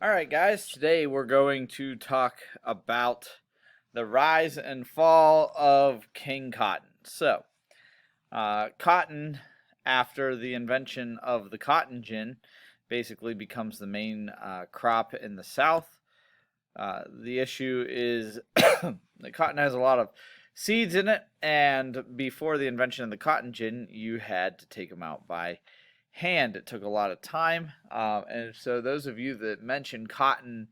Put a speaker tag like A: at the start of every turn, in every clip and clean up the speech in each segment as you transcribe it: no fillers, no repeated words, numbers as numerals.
A: All right, guys, today we're going to talk about the rise and fall of King Cotton. Cotton, after the invention of the cotton gin, basically becomes the main crop in the South. The issue is that cotton has a lot of seeds in it, and before the invention of the cotton gin, you had to take them out by hand. It took a lot of time, and so those of you that mention cotton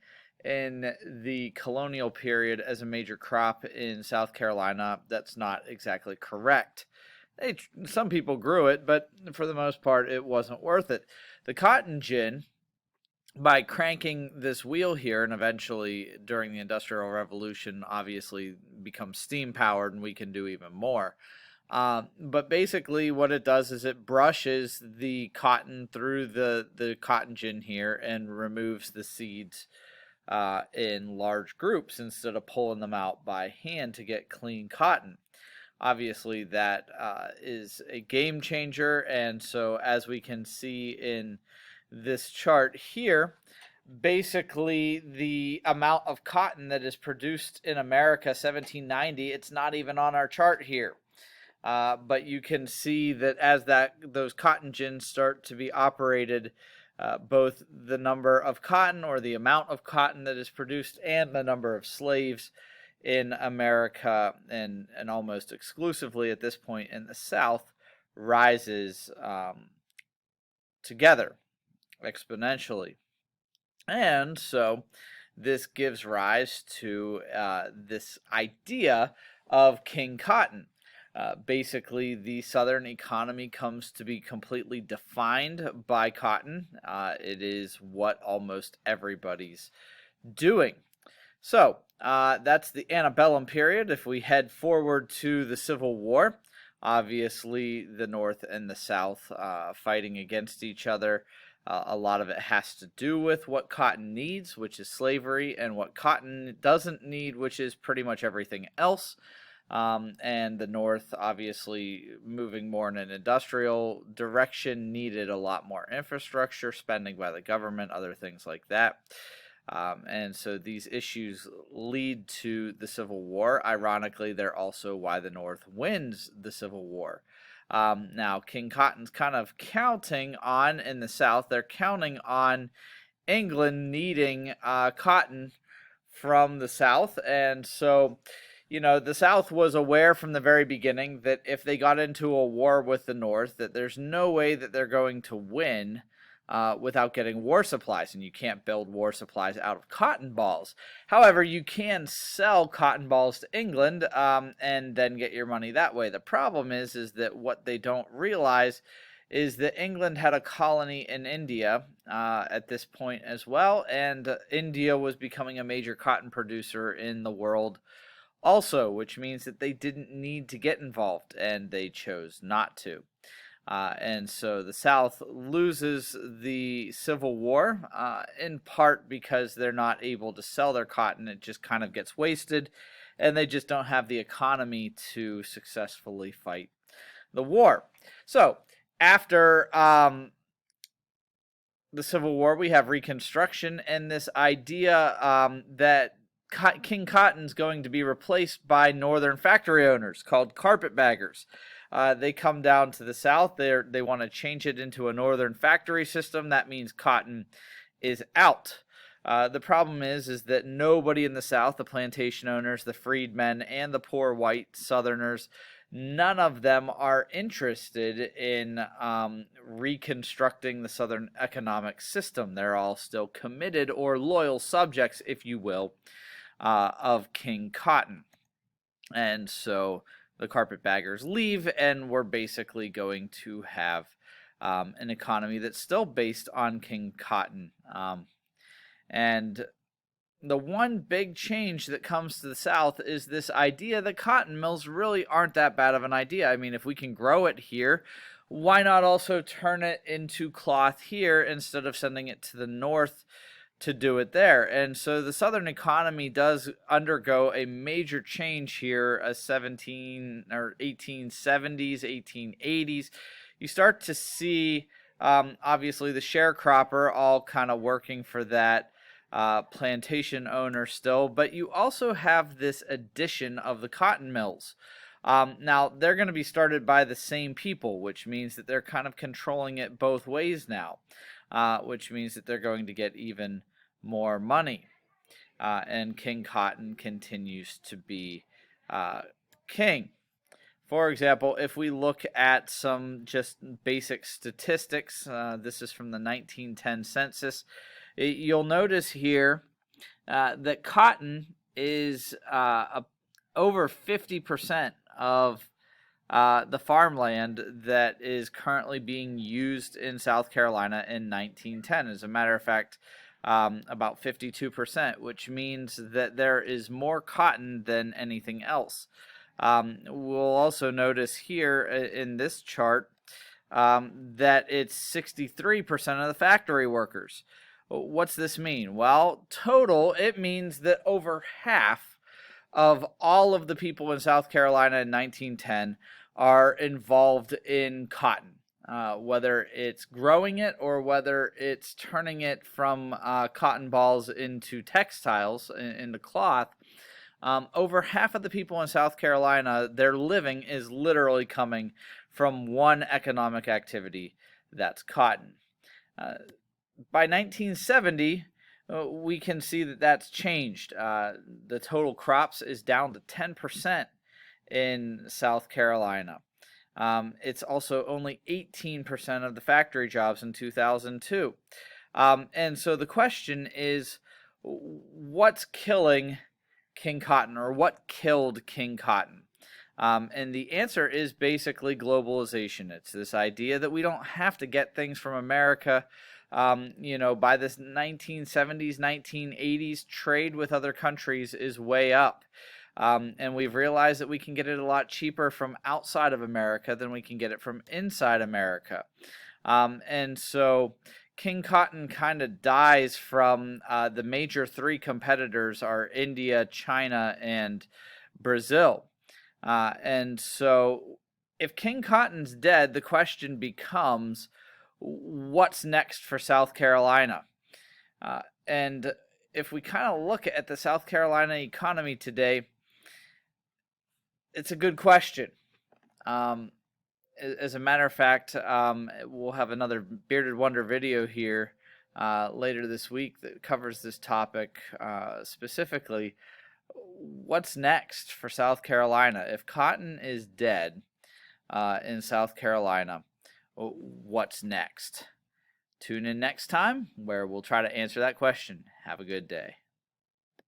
A: in the colonial period as a major crop in South Carolina, that's not exactly correct. Some people grew it, but for the most part, it wasn't worth it. The cotton gin, by cranking this wheel here, and eventually during the Industrial Revolution, obviously becomes steam powered, and we can do even more. But basically, what it does is it brushes the cotton through the cotton gin here and removes the seeds in large groups instead of pulling them out by hand to get clean cotton. Obviously, that is a game changer, and so as we can see in this chart here, basically the amount of cotton that is produced in America 1790, it's not even on our chart here. But you can see that as those cotton gins start to be operated, both the number of cotton or the amount of cotton that is produced and the number of slaves in America and almost exclusively at this point in the South rises together exponentially. And so this gives rise to this idea of King Cotton. Basically, the Southern economy comes to be completely defined by cotton. It is what almost everybody's doing. So that's the antebellum period. If we head forward to the Civil War, obviously the North and the South fighting against each other. A lot of it has to do with what cotton needs, which is slavery, and what cotton doesn't need, which is pretty much everything else. And the North, obviously, moving more in an industrial direction, needed a lot more infrastructure, spending by the government, other things like that. And so these issues lead to the Civil War. Ironically, they're also why the North wins the Civil War. Now, King Cotton's kind of counting on, in the South, they're counting on England needing cotton from the South. And so, the South was aware from the very beginning that if they got into a war with the North, that there's no way that they're going to win without getting war supplies, and you can't build war supplies out of cotton balls. However, you can sell cotton balls to England and then get your money that way. The problem is that what they don't realize is that England had a colony in India at this point as well, and India was becoming a major cotton producer in the world also, which means that they didn't need to get involved, and they chose not to. And so the South loses the Civil War, in part because they're not able to sell their cotton. It just kind of gets wasted, and they just don't have the economy to successfully fight the war. So after the Civil War, we have Reconstruction, and this idea that King Cotton's going to be replaced by northern factory owners called carpetbaggers. They come down to the South. They want to change it into a northern factory system. That means cotton is out. The problem is that nobody in the South, the plantation owners, the freedmen, and the poor white Southerners, none of them are interested in reconstructing the Southern economic system. They're all still committed or loyal subjects, if you will, of King Cotton. And so the carpetbaggers leave, and we're basically going to have an economy that's still based on King Cotton. And the one big change that comes to the South is this idea that cotton mills really aren't that bad of an idea. I mean, if we can grow it here, why not also turn it into cloth here instead of sending it to the North to do it there? And so the Southern economy does undergo a major change here, a 1870s, 1880s. You start to see, obviously, the sharecropper all kind of working for that plantation owner still, but you also have this addition of the cotton mills. Now, they're going to be started by the same people, which means that they're kind of controlling it both ways now, which means that they're going to get even more money. And King Cotton continues to be king. For example, if we look at some just basic statistics, this is from the 1910 census, you'll notice here that cotton is over 50% of the farmland that is currently being used in South Carolina in 1910. As a matter of fact, about 52%, which means that there is more cotton than anything else. We'll also notice here in this chart that it's 63% of the factory workers. What's this mean? Well, total, it means that over half of all of the people in South Carolina in 1910 are involved in cotton, whether it's growing it or whether it's turning it from cotton balls into textiles, into cloth. Over half of the people in South Carolina, their living is literally coming from one economic activity, that's cotton. By 1970, we can see that that's changed. The total crops is down to 10% in South Carolina. It's also only 18% of the factory jobs in 2002. And so the question is, what's killing King Cotton, or what killed King Cotton? And the answer is basically globalization. It's this idea that we don't have to get things from America. By this 1970s, 1980s, trade with other countries is way up. And we've realized that we can get it a lot cheaper from outside of America than we can get it from inside America. And so King Cotton kind of dies from the major three competitors are India, China, and Brazil. And so if King Cotton's dead, the question becomes, what's next for South Carolina? And if we kind of look at the South Carolina economy today, it's a good question. As a matter of fact, we'll have another Bearded Wonder video here later this week that covers this topic specifically. What's next for South Carolina? If cotton is dead in South Carolina, what's next? Tune in next time where we'll try to answer that question. Have a good day.